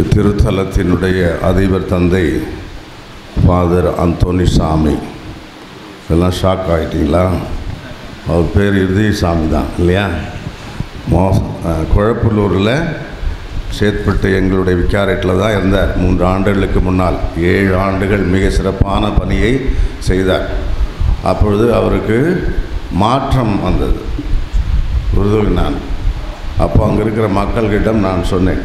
இத்திருத்தலத்தினுடைய அதிபர் தந்தை father Anthony சாமி. எல்லாம் ஷாக் ஆகிட்டிங்களா? அவர் பேர் இருதயசாமி தான் இல்லையா? குழப்பலூரில் சேத்பட்டு எங்களுடைய விக்காரேட்டில் தான் இருந்தார். 3 ஆண்டுகளுக்கு முன்னால் 7 ஆண்டுகள் மிக சிறப்பான பணியை செய்தார். அப்பொழுது அவருக்கு மாற்றம் வந்தது. நான் அப்போ அங்கே இருக்கிற மக்கள்கிட்டம் நான் சொன்னேன்,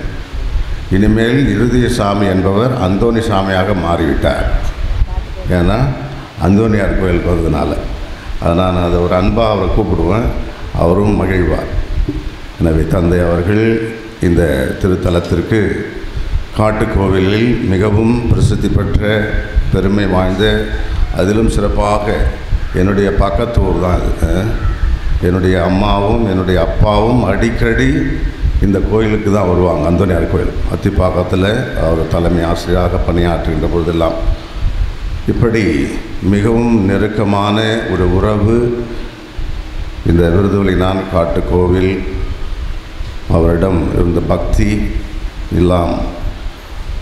இனிமேல் இருதயசாமி என்பவர் அந்தோனி சாமியாக மாறிவிட்டார். ஏன்னா அந்தோனியார் கோயில் போகிறதுனால நான் அதை ஒரு அன்பாக அவரை கூப்பிடுவேன், அவரும் மகிழ்வார். எனவே தந்தை அவர்கள் இந்த திருத்தலத்திற்கு காட்டுக்கோவிலில் மிகவும் பிரசித்தி பெற்ற பெருமை வாய்ந்த, அதிலும் சிறப்பாக என்னுடைய பக்கத்தூர் தான் அது. என்னுடைய அம்மாவும் என்னுடைய அப்பாவும் அடிக்கடி இந்த கோயிலுக்கு தான் வருவாங்க. அந்தோனியார் கோயில் அத்திப்பாக்கத்தில் அவர் தலைமை ஆசிரியராக பணியாற்றுகின்ற பொழுதெல்லாம் இப்படி மிகவும் நெருக்கமான ஒரு உறவு இந்த விருதுவலினான் காட்டுக்கோவில், அவரிடம் இருந்த பக்தி எல்லாம்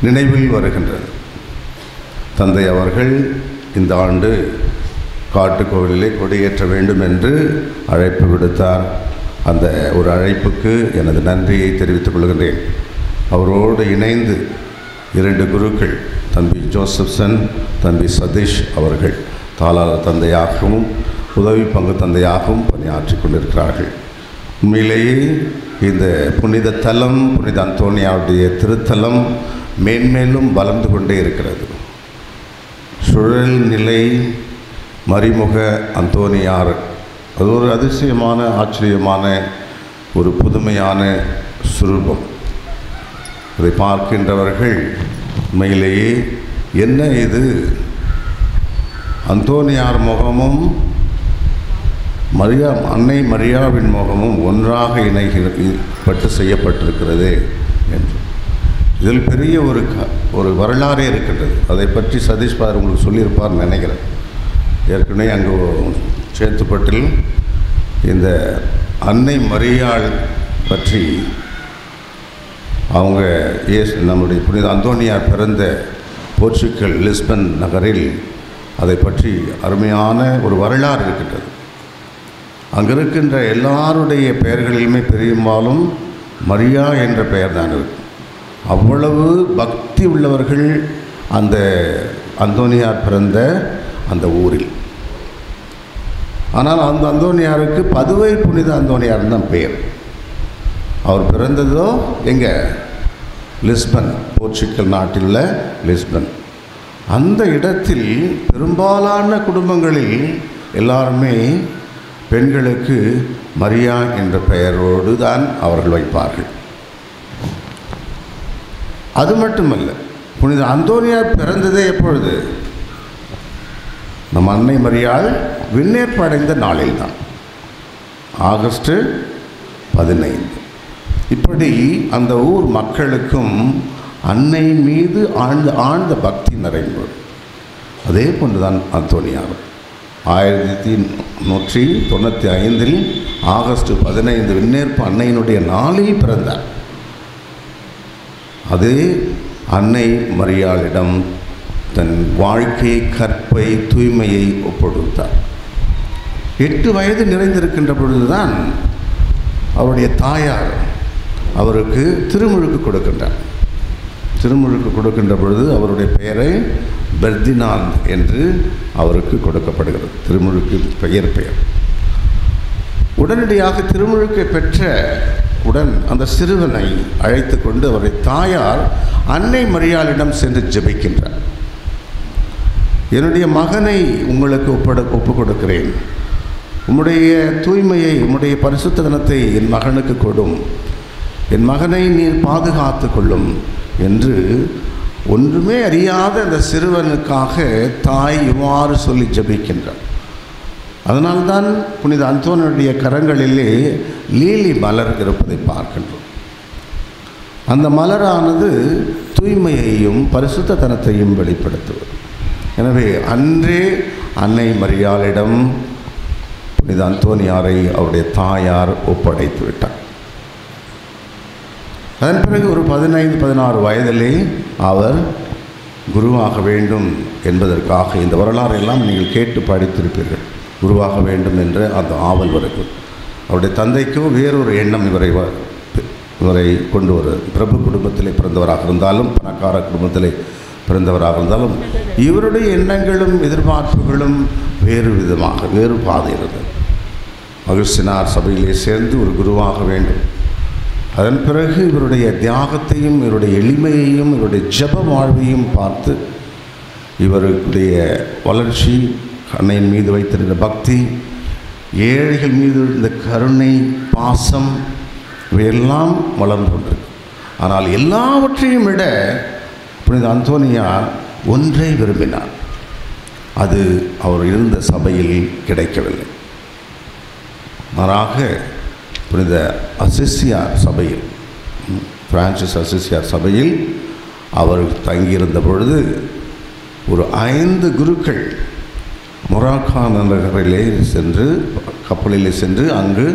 நினைவில் வருகின்றது. தந்தை அவர்கள் இந்த ஆண்டு காட்டுக்கோவிலிலே கொடியேற்ற வேண்டும் என்று அழைப்பு விடுத்தார். அந்த ஒரு அழைப்புக்கு எனது நன்றியை தெரிவித்துக் கொள்கின்றேன். அவரோடு இணைந்து 2 குருக்கள், தம்பி ஜோசப்சன், தம்பி சதீஷ் அவர்கள் தாளாளர் தந்தையாகவும் உதவி பங்கு தந்தையாகவும் பணியாற்றி கொண்டிருக்கிறார்கள். உண்மையிலேயே இந்த புனித தலம், புனித அந்தோனியாவுடைய திருத்தலம் மேன்மேலும் வளர்ந்து கொண்டே இருக்கிறது. சுழல் நிலை மறிமுக அந்தோனியார், அது ஒரு அதிசயமான, ஆச்சரியமான, ஒரு புதுமையான சுரூபம். இதை பார்க்கின்றவர்கள் உண்மையிலேயே என்ன இது, அந்தோனியார் முகமும் அன்னை மரியாவின் முகமும் ஒன்றாக இணைப்பட்டு செய்யப்பட்டிருக்கிறது என்று. இதில் பெரிய ஒரு வரலாறே இருக்கின்றது. அதை பற்றி சதீஷ் பார் உங்களுக்கு சொல்லியிருப்பார்னு நினைக்கிறேன். ஏற்கனவே அங்கே சேத்துப்பட்டில் இந்த அன்னை மரியாள் பற்றி அவங்க நம்முடைய புனித அந்தோனியார் பிறந்த போர்ச்சுகல் லிஸ்பன் நகரில் அதை பற்றி அருமையான ஒரு வரலாறு இருக்கின்றது. அங்கே இருக்கின்ற எல்லாருடைய பெயர்களிலுமே பெரும்பாலும் மரியா என்ற பெயர் தான் இருக்கு. அவ்வளவு பக்தி உள்ளவர்கள் அந்த அந்தோனியார் பிறந்த அந்த ஊரில். ஆனால் அந்த அந்தோனியாருக்கு பதுவை புனித அந்தோனியார் தான் பெயர். அவர் பிறந்ததோ எங்கே? லிஸ்பன், போர்ச்சுகல் நாட்டில் உள்ள லிஸ்பன். அந்த இடத்தில் பெரும்பாலான குடும்பங்களில் எல்லாருமே பெண்களுக்கு மரியா என்ற பெயரோடு தான் அவர்கள் வைப்பார்கள். அது மட்டுமல்ல, புனித அந்தோனியார் பிறந்ததே எப்பொழுது? நம் அன்னை மரியாள் விண்ணேற்பு அடைந்த நாளில் தான், ஆகஸ்ட் 15. இப்படி அந்த ஊர் மக்களுக்கும் அன்னை மீது ஆழ்ந்த பக்தி நிறைந்தது. அதே போன்றுதான் அந்தோனியார் 1195 ஆகஸ்ட் 15 விண்ணேற்பு அன்னையினுடைய நாளில் பிறந்தார். அதே அன்னை மரியாளிடம் தன் வாழ்க்கை, கற்பை, தூய்மையை ஒப்புடுத்தார். 8 வயது நிறைந்திருக்கின்ற பொழுதுதான் அவருடைய தாயார் அவருக்கு திருமுழுக்கு கொடுக்கின்றார். திருமுழுக்கு கொடுக்கின்ற பொழுது அவருடைய பெயரை பெர்தினாந்த் என்று அவருக்கு கொடுக்கப்படுகிறது. திருமுழுக்கு பெயர். உடனடியாக திருமுழுக்கை பெற்ற உடன் அந்த சிறுவனை அழைத்து கொண்டு அவருடைய தாயார் அன்னை மரியாளிடம் சென்று ஜெபிக்கின்றார். என்னுடைய மகனை உங்களுக்கு ஒப்புக் கொடுக்கிறேன். உம்முடைய தூய்மையை, உம்முடைய பரிசுத்தனத்தை என் மகனுக்கு கொடும். என் மகனை நீர் பாதுகாத்து கொள்ளும் என்று ஒன்றுமே அறியாத அந்த சிறுவனுக்காக தாய் இவ்வாறு சொல்லி ஜெபிக்கின்றார். அதனால்தான் புனித அந்தோனியுடைய கரங்களிலே லீலி மலர் இருப்பதை பார்க்கின்றோம். அந்த மலரானது தூய்மையையும் பரிசுத்தனத்தையும் வெளிப்படுத்துவது. எனவே அன்றே அன்னை மரியாளிடம் புனித அந்தோனியாரை அவருடைய தாயார் ஒப்படைத்து விட்டார். அதன் பிறகு ஒரு 15-16 வயதிலே அவர் குருவாக வேண்டும் என்பதற்காக இந்த வரலாறு எல்லாம் நீங்கள் கேட்டு படித்திருப்பீர்கள். குருவாக வேண்டும் என்ற அந்த ஆவல் வரைக்கும் அவருடைய தந்தைக்கும் வேறொரு எண்ணம் இவரை கொண்டு வர பிரபு குடும்பத்திலே பிறந்தவராக இருந்தாலும் பணக்கார குடும்பத்திலே பிறந்தவராக இருந்தாலும் இவருடைய எண்ணங்களும் எதிர்பார்ப்புகளும் வேறு பாதை இருந்தது. அகுஸ்தினார் சபையிலே சேர்ந்து ஒரு குருவாக வேண்டும். அதன் பிறகு இவருடைய தியாகத்தையும் இவருடைய எளிமையையும் இவருடைய ஜெப வாழ்வையும் பார்த்து இவருடைய வளர்ச்சி, அன்னையின் மீது வைத்திருந்த பக்தி, ஏழைகள் மீது இருந்த கருணை, பாசம் இவையெல்லாம் வளர்ந்து கொண்டிருக்கு. ஆனால் எல்லாவற்றையும் விட புனித அந்தோனியார் ஒன்றை விரும்பினார். அது அவர் இருந்த சபையில் கிடைக்கவில்லை. மாறாக புனித அசிசியார் சபையில், பிரான்சிஸ் அசிசியார் சபையில் அவர் தங்கியிருந்த பொழுது ஒரு 5 குருக்கள் மொராக்கா நகரிலே சென்று, கப்பலிலே சென்று அங்கு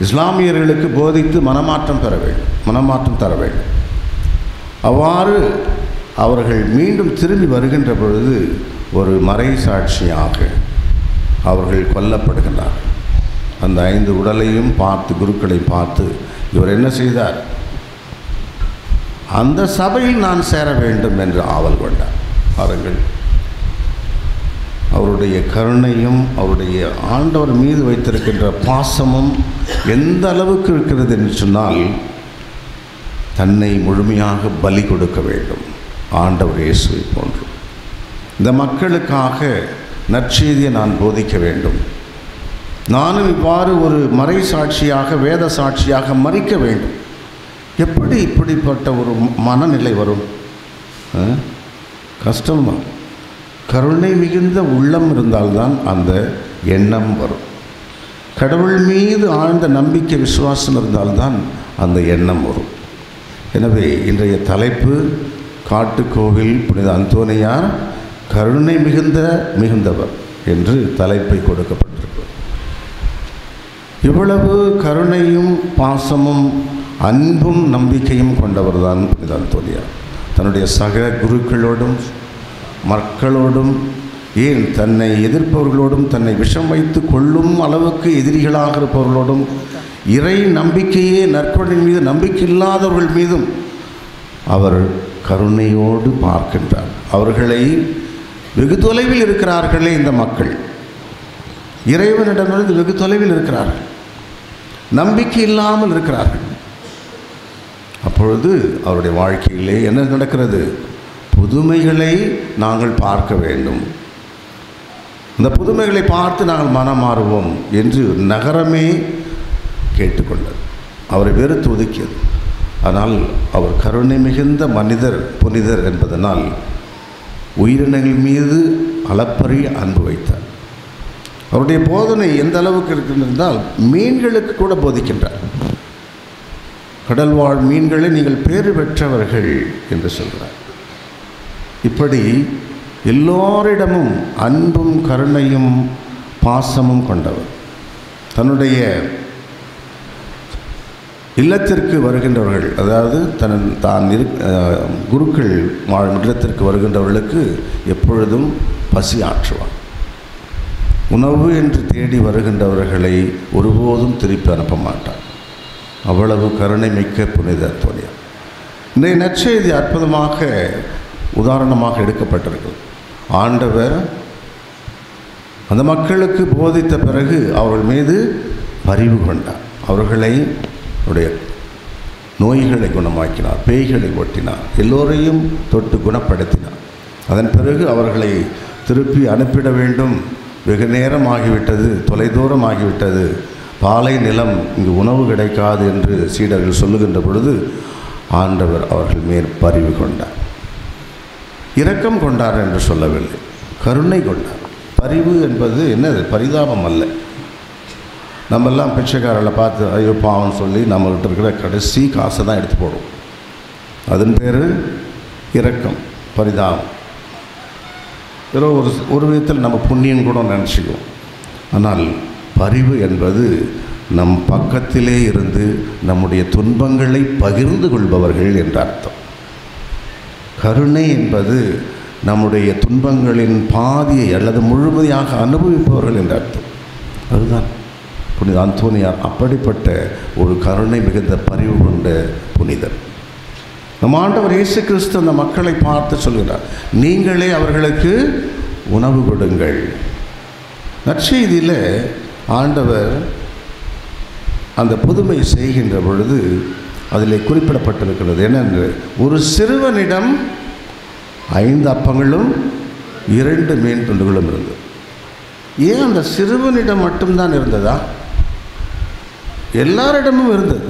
இஸ்லாமியர்களுக்கு போதித்து மனமாற்றம் தர வேண்டும். அவ்வாறு அவர்கள் மீண்டும் திரும்பி வருகின்ற பொழுது ஒரு மறை சாட்சியாக அவர்கள் கொல்லப்படுகின்றார்கள். அந்த 5 உடலையும் பார்த்து, குருக்களை பார்த்து இவர் என்ன செய்தார்? அந்த சபையில் நான் சேர வேண்டும் என்று ஆவல் கொண்டார். பாருங்கள், அவருடைய கருணையும் அவருடைய ஆண்டவர் மீது வைத்திருக்கின்ற பாசமும் எந்த அளவுக்கு இருக்கிறது என்று சொன்னால், தன்னை முழுமையாக பலி கொடுக்க வேண்டும். ஆண்டவர் இயேசுவை போன்று இந்த மக்களுக்காக நற்செய்தியை நான் போதிக்க வேண்டும். நானும் இவ்வாறு ஒரு மறை சாட்சியாக, வேத சாட்சியாக மறிக்க வேண்டும். எப்படி இப்படிப்பட்ட ஒரு மனநிலை வரும்? கஷ்டம்தான். கருணை மிகுந்த உள்ளம் இருந்தால்தான் அந்த எண்ணம் வரும். கடவுள் மீது ஆழ்ந்த நம்பிக்கை, விசுவாசம் இருந்தால்தான் அந்த எண்ணம் வரும். எனவே இன்றைய தலைப்பு காட்டுக்கோவில் புனித அந்தோனியார் கருணை மிகுந்தவர் என்று தலைப்பை கொடுக்கப்பட்டிருக்கிறது. இவ்வளவு கருணையும் பாசமும் அன்பும் நம்பிக்கையும் கொண்டவர் தான் புனித அந்தோனியார். தன்னுடைய சக குருக்களோடும் மக்களோடும், ஏன் தன்னை எதிர்ப்பவர்களோடும், தன்னை விஷம் வைத்து கொள்ளும் அளவுக்கு எதிரிகளாக இருப்பவர்களோடும், இறை நம்பிக்கையே நற்கொடையின் மீது நம்பிக்கை இல்லாதவர்கள் மீதும் அவர் கருணையோடு பார்க்கின்றார். அவர்களை வெகு தொலைவில் இருக்கிறார்களே இந்த மக்கள், இறைவனிடமிருந்து வெகு தொலைவில் இருக்கிறார்கள், நம்பிக்கை இல்லாமல் இருக்கிறார்கள். அப்பொழுது அவருடைய வாழ்க்கையிலே என்ன நடக்கிறது? புதுமைகளை நாங்கள் பார்க்க வேண்டும், இந்த புதுமைகளை பார்த்து நாங்கள் மனம் மாறுவோம் என்று நகரமே கேட்டுக்கொண்டது. அவரை வெறுத்து ஒதுக்கியது. ஆனால் அவர் கருணை மிகுந்த மனிதர், புனிதர் என்பதனால் உயிரினங்கள் மீது அளப்பரிய அன்பு வைத்தார். அவருடைய போதனை எந்த அளவுக்கு இருக்கின்றால், மீன்களுக்கு கூட போதிக்கின்றார். கடல்வாழ் மீன்களை நீங்கள் பேறு பெற்றவர்கள் என்று சொல்கிறார். இப்படி எல்லோரிடமும் அன்பும் கருணையும் பாசமும் கொண்டவர். தன்னுடைய இல்லத்திற்கு வருகின்றவர்கள், அதாவது தான் குருக்கள் வாழும் இல்லத்திற்கு வருகின்றவர்களுக்கு எப்பொழுதும் பசி ஆற்றுவார். உணவு என்று தேடி வருகின்றவர்களை ஒருபோதும் திருப்பி அனுப்ப மாட்டார். அவ்வளவு கருணை மிக்க புனித அந்தோனியார். இன்றைய நற்செய்தி அற்புதமாக உதாரணமாக எடுக்கப்பட்டிருக்கிறது. ஆண்டவர் அந்த மக்களுக்கு போதித்த பிறகு அவர்கள் மீது பரிவு கொண்டார். அவர்களை நோய்களை குணமாக்கினார், பேய்களை ஓட்டினார், எல்லோரையும் தொட்டு குணப்படுத்தினார். அதன் பிறகு அவர்களை திருப்பி அனுப்பிட வேண்டும். வெகு நேரம் ஆகிவிட்டது, தொலைதூரம் ஆகிவிட்டது, பாலை நிலம், இங்கு உணவு கிடைக்காது என்று சீடர்கள் சொல்லுகின்ற பொழுது ஆண்டவர் அவர்கள் மேல் பரிவு கொண்டார். இரக்கம் கொண்டார் என்று சொல்லவில்லை, கருணை கொண்டார். பரிவு என்பது என்னது? பரிதாபம் அல்ல. நம்மெல்லாம் பிச்சைக்காரர்களை பார்த்து ஐயோ பாவம் சொல்லி நம்மகிட்ட இருக்கிற கடைசி காசை தான் எடுத்து போடுவோம். அதன் பேர் இரக்கம், பரிதாபம். ஏதோ ஒரு விதத்தில் நம்ம புண்ணியம் கூட நினச்சிக்குவோம். ஆனால் பரிவு என்பது நம் பக்கத்திலே இருந்து நம்முடைய துன்பங்களை பகிர்ந்து கொள்பவர்கள் என்ற அர்த்தம். கருணை என்பது நம்முடைய துன்பங்களின் பாதியை அல்லது முழுமையாக அனுபவிப்பவர்கள் என்ற அர்த்தம். அதுதான் புனித அந்தோனியார் அப்படிப்பட்ட ஒரு கருணை மிகுந்த பரிவு கொண்ட புனிதர். நம் ஆண்டவர் இயேசு கிறிஸ்து அந்த மக்களை பார்த்து சொல்கிறார், நீங்களே அவர்களுக்கு உணவு கொடுங்கள். நற்செய்தியில் ஆண்டவர் அந்த புதுமை செய்கின்ற பொழுது அதில் குறிப்பிடப்பட்டிருக்கிறது என்னென்று, ஒரு சிறுவனிடம் 5 அப்பங்களும் 2 மீன் துண்டுகளும் இருந்தது. ஏன் அந்த சிறுவனிடம் மட்டும்தான் இருந்ததா? எல்லாரிடமும் இருந்தது.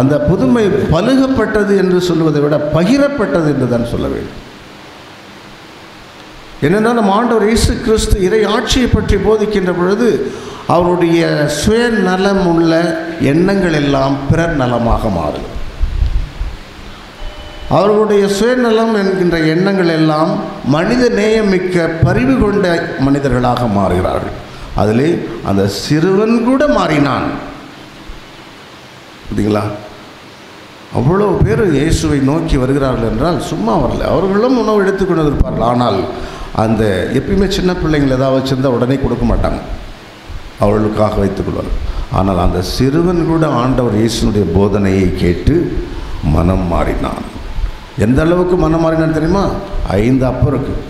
அந்த புதுமை பலுகப்பட்டது என்று சொல்வதை விட பகிரப்பட்டது என்று தான் சொல்ல வேண்டும். என்னென்னால் நம் ஆண்டவர் இயேசு கிறிஸ்து இறை ஆட்சியை பற்றி போதிக்கின்ற பொழுது அவருடைய சுயநலம் உள்ள எண்ணங்கள் எல்லாம் பிறர் நலமாக மாறும். அவர்களுடைய சுயநலம் என்கின்ற எண்ணங்கள் எல்லாம் மனித நேயமிக்க பரிவு கொண்ட மனிதர்களாக மாறுகிறார்கள். அதிலே அந்த சிறுவன் கூட மாறினான். பார்த்தீங்களா? அவ்வளோ பேர் இயேசுவை நோக்கி வருகிறார்கள் என்றால் சும்மா வரல, அவர்களும் உணவு எடுத்துக்கொண்டு இருப்பார்கள். ஆனால் அந்த எப்பயுமே சின்ன பிள்ளைங்கள் ஏதாவது வச்சுருந்தால் உடனே கொடுக்க மாட்டாங்க, அவர்களுக்காக வைத்துக்கொள்வார்கள். ஆனால் அந்த சிறுவன் கூட ஆண்டவர் இயேசுனுடைய போதனையை கேட்டு மனம் மாறினான். எந்த அளவுக்கு மனம் மாறினான்னு தெரியுமா? 5 அப்பம் இருக்குது,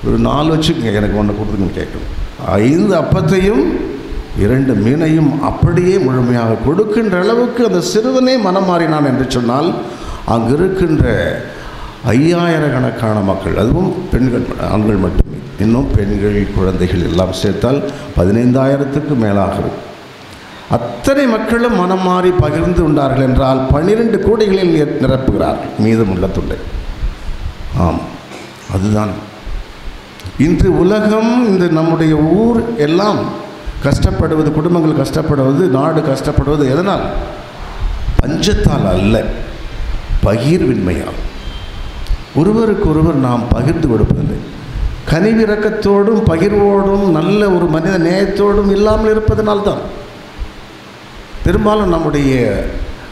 ஒரு 4 வச்சுக்கோங்க, எனக்கு ஒன்று கொடுத்துங்கன்னு கேட்கணும். 5 அப்பத்தையும் 2 மீனையும் அப்படியே முழுமையாக கொடுக்கின்ற அளவுக்கு அந்த சிறுவனே மனம் மாறினான் என்று சொன்னால், அங்கு இருக்கின்ற 5000 கணக்கான மக்கள், அதுவும் பெண்கள், ஆண்கள் மட்டுமே, இன்னும் பெண்கள் குழந்தைகள் எல்லாம் சேர்த்தால் 15000க்கு மேலாக இருக்கும். அத்தனை மக்களும் மனம் மாறி பகிர்ந்து உண்டார்கள் என்றால் 12 கூடைகளில் நிரப்புகிறார்கள் மீதமுள்ள துண்டை. ஆம், அதுதான் இன்று உலகம், இந்த நம்முடைய ஊர் எல்லாம் கஷ்டப்படுவது, குடும்பங்கள் கஷ்டப்படுவது, நாடு கஷ்டப்படுவது எதனால்? பஞ்சத்தால் அல்ல, பகிர்வின்மையால். ஒருவருக்கு ஒருவர் நாம் பகிர்ந்து கொடுப்பதில்லை. கனிவிரக்கத்தோடும் பகிர்வோடும் நல்ல ஒரு மனித நேயத்தோடும் இல்லாமல் இருப்பதனால்தான் பெரும்பாலும் நம்முடைய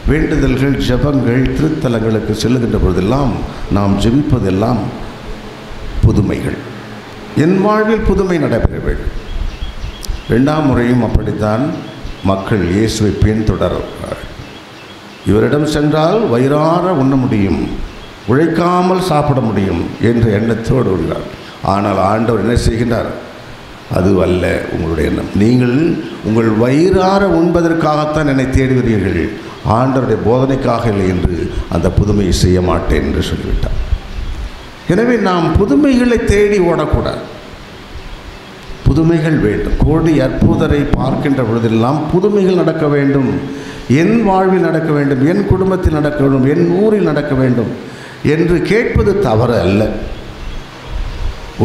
வேண்டுதல்கள், ஜபங்கள், திருத்தலங்களுக்கு செல்லுகின்ற பொழுதெல்லாம் நாம் ஜெபிப்பதெல்லாம் புதுமைகள். என் வாழ்வில் புதுமை நடைபெற வேண்டும். 2ஆம் முறையும் அப்படித்தான் மக்கள் இயேசுவை பின்தொடர்கிறார்கள். இவரிடம் சென்றால் வயிறார உண்ண முடியும், உழைக்காமல் சாப்பிட முடியும் என்ற எண்ணத்தோடு உள்ளார். ஆனால் ஆண்டவர் என்ன செய்கின்றார்? அது அல்ல உங்களுடைய எண்ணம். நீங்கள் உங்கள் வயிறார உண்பதற்காகத்தான் என்னை தேடுகிறீர்கள், ஆண்டவருடைய போதனைக்காக இல்லை என்று அந்த புதுமையை செய்ய மாட்டேன் என்று சொல்லிவிட்டார். எனவே நாம் புதுமைகளை தேடி ஓடக்கூடாது, புதுமைகள் வேண்டும். கோடி அற்புதரை பார்க்கின்ற பொழுதெல்லாம் புதுமைகள் நடக்க வேண்டும், என் வாழ்வில் நடக்க வேண்டும், என் குடும்பத்தில் நடக்க வேண்டும், என் ஊரில் நடக்க வேண்டும் என்று கேட்பது தவறு அல்ல.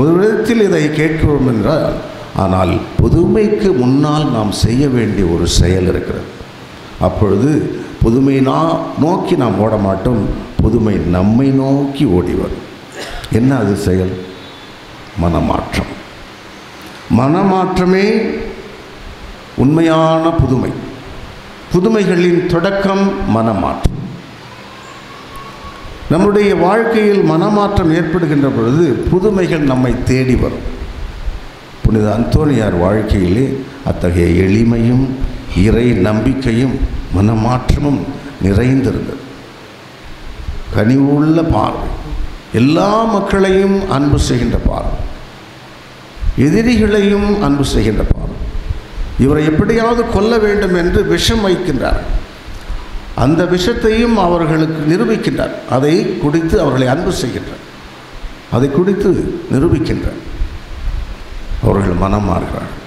ஒரு விதத்தில் இதை கேட்கிறோம் என்றால், ஆனால் புதுமைக்கு முன்னால் நாம் செய்ய வேண்டிய ஒரு செயல் இருக்கிறது. அப்பொழுது புதுமை நோக்கி நாம் ஓட மாட்டோம், புதுமை நம்மை நோக்கி ஓடி வரும். என்ன அது செயல்? மனமாற்றம். மனமாற்றமே உண்மையான புதுமை. புதுமைகளின் தொடக்கம் மனமாற்றம். நம்முடைய வாழ்க்கையில் மனமாற்றம் ஏற்படுகின்ற பொழுது புதுமைகள் நம்மை தேடி வரும். புனித அந்தோனியார் வாழ்க்கையிலே அத்தகைய எளிமையும் இறை நம்பிக்கையும் மனமாற்றமும் நிறைந்திருந்தது. கனிவுள்ள பார்வை, எல்லா மக்களையும் அன்பு செய்கின்ற பார்வை, எதிரிகளையும் அன்பு செய்கின்ற பார்வை. இவரை எப்படியாவது கொல்ல வேண்டும் என்று விஷம் வைக்கின்றார். அந்த விஷத்தையும் அவர்களுக்கு நிரூபிக்கின்றார். அதை குடித்து அவர்களை அன்பு செய்கின்றார், அதை குடித்து நிரூபிக்கின்றார். அவர்கள் மனம் மாறுகிறார்கள்.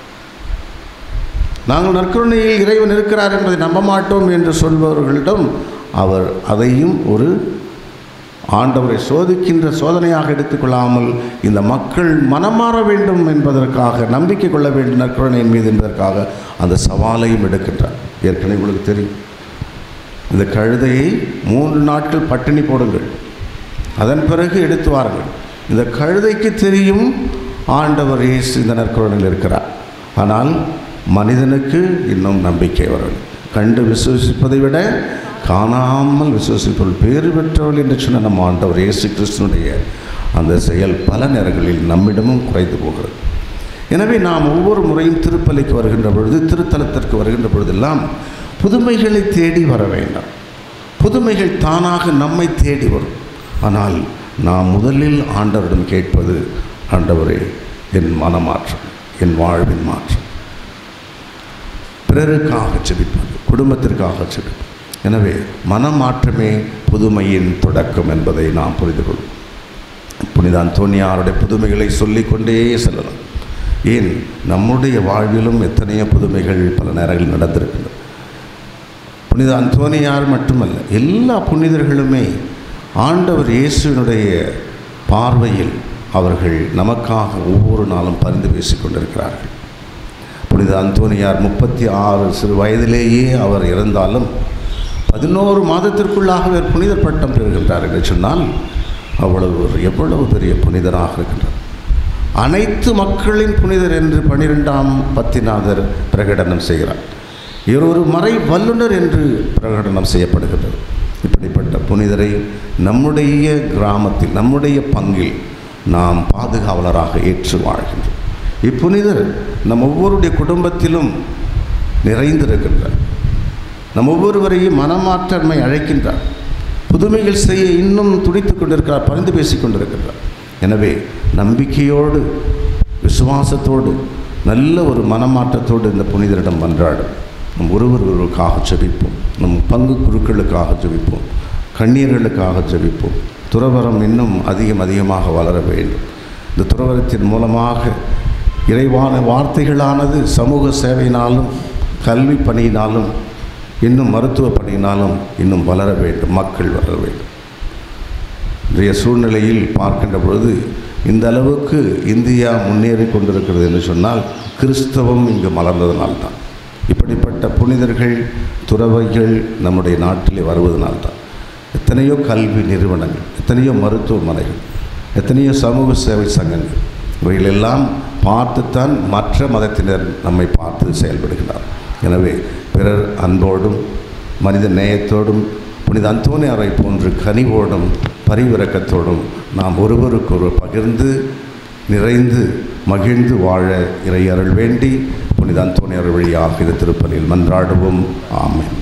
நாங்கள் நற்கருணையில் இறைவன் இருக்கிறார் என்பதை நம்ப மாட்டோம் என்று சொல்பவர்களிடம் அவர் அதையும் ஒரு ஆண்டவரை சோதிக்கின்ற சோதனையாக எடுத்துக்கொள்ளாமல், இந்த மக்கள் மனம் மாற வேண்டும் என்பதற்காக, நம்பிக்கை கொள்ள வேண்டும் நற்கருணையின் மீது என்பதற்காக அந்த சவாலையும் எடுக்கின்றார். ஏற்கனவே உங்களுக்கு தெரியும், இந்த கழுதையை 3 நாட்கள் பட்டினி போடுங்கள், அதன் பிறகு எடுத்து வாருங்கள். இந்த கழுதைக்கு தெரியும் ஆண்டவர் இயேசு இந்த நற்கருணையில் இருக்கிறார். ஆனால் மனிதனுக்கு இன்னும் நம்பிக்கை வரவில்லை. கண்டு விசுவசிப்பதை விட காணாமல் விசுவசிப்பவர்கள் பேறு பெற்றவர்கள் என்று சொன்ன நம்ம ஆண்டவர் இயேசு கிறிஸ்துனுடைய அந்த செயல் பல நேரங்களில் நம்மிடமும் குறைந்து போகிறது. எனவே நாம் ஒவ்வொரு முறையும் திருப்பலிக்கு வருகின்ற பொழுது, திருத்தலத்திற்கு வருகின்ற பொழுதெல்லாம் புதுமைகளை தேடி வர வேண்டாம். புதுமைகள் தானாக நம்மை தேடி வரும். ஆனால் நாம் முதலில் ஆண்டவரிடம் கேட்பது, ஆண்டவரே என் மனமாற்றம், என் வாழ்வின் மாற்றம். பிறருக்காக செபிப்பது, குடும்பத்திற்காக செபிப்பது. எனவே மனமாற்றமே புதுமையின் தொடக்கம் என்பதை நாம் புரிந்து கொள்வோம். புனித அந்தோனியாருடைய புதுமைகளை சொல்லிக்கொண்டே செல்லலாம். ஏன், நம்முடைய வாழ்விலும் எத்தனையோ புதுமைகள் பல நேரங்களில் நடந்திருக்கின்றன. புனித அந்தோனியார் மட்டுமல்ல, எல்லா புனிதர்களுமே ஆண்டவர் இயேசுவினுடைய பார்வையில் அவர்கள் நமக்காக ஒவ்வொரு நாளும் பரிந்து பேசிக் கொண்டிருக்கிறார்கள். புனித அந்தோனியார் 36 சிறு வயதிலேயே அவர் இறந்தாலும் 11 மாதத்திற்குள்ளாக அவர் புனிதர் பட்டம் பெறுகின்றார் என்று சொன்னால் எவ்வளவு பெரிய புனிதராக இருக்கின்றார். அனைத்து மக்களின் புனிதர் என்று 12ஆம் பத்திநாதர் பிரகடனம் செய்கிறார். இவர் ஒரு மறை வல்லுனர் என்று பிரகடனம் செய்யப்படுகிறது. இப்படிப்பட்ட புனிதரை நம்முடைய கிராமத்தில், நம்முடைய பங்கில் நாம் பாதுகாவலராக ஏற்று வாழ்கின்றோம். இப்புனிதர் நம் ஒவ்வொருடைய குடும்பத்திலும் நிறைந்திருக்கின்றார். நம் ஒவ்வொருவரையும் மனமாற்றமை அழைக்கின்றார். புதுமைகள் செய்ய இன்னும் துடித்து கொண்டிருக்கிறார், பரிந்து பேசிக் கொண்டிருக்கின்றார். எனவே நம்பிக்கையோடு, விசுவாசத்தோடு, நல்ல ஒரு மனமாற்றத்தோடு இந்த புனிதரிடம் மன்றாடும். நம் ஒருவருக்காக ஜெபிப்போம். நம் பங்கு குருக்களுக்காக ஜெபிப்போம். கண்ணீர்களுக்காக ஜெபிப்போம். துறவரம் இன்னும் அதிகமாக வளர வேண்டும். இந்த துறவரத்தின் மூலமாக இறைவான வார்த்தைகளானது சமூக சேவையினாலும், கல்வி பணியினாலும், இன்னும் மருத்துவ பணியினாலும் இன்னும் வளர வேண்டும், மக்கள் வளர வேண்டும். இன்றைய சூழ்நிலையில் பார்க்கின்ற பொழுது இந்த அளவுக்கு இந்தியா முன்னேறி கொண்டிருக்கிறது என்று சொன்னால் கிறிஸ்தவம் இங்கு மலர்ந்ததனால்தான். இப்படிப்பட்ட புனிதர்கள், துறவைகள் நம்முடைய நாட்டிலே வருவதனால்தான். எத்தனையோ கல்வி நிறுவனங்கள், எத்தனையோ மருத்துவமனைகள், எத்தனையோ சமூக சேவை சங்கங்கள், இவைகளெல்லாம் பார்த்துத்தான் மற்ற மதத்தினர் நம்மை பார்த்து செயல்படுகிறார். எனவே பிறர் அன்போடும் மனித நேயத்தோடும் புனித அந்தோனியாரை போன்று கனிவோடும் பரிவிரக்கத்தோடும் நாம் ஒருவருக்கொருவர் பகிர்ந்து நிறைந்து மகிழ்ந்து வாழ இறை அருள் வேண்டி புனித அந்தோனியார் வழியாக இது திருப்பலியில் மன்றாடுவோம். ஆமென்.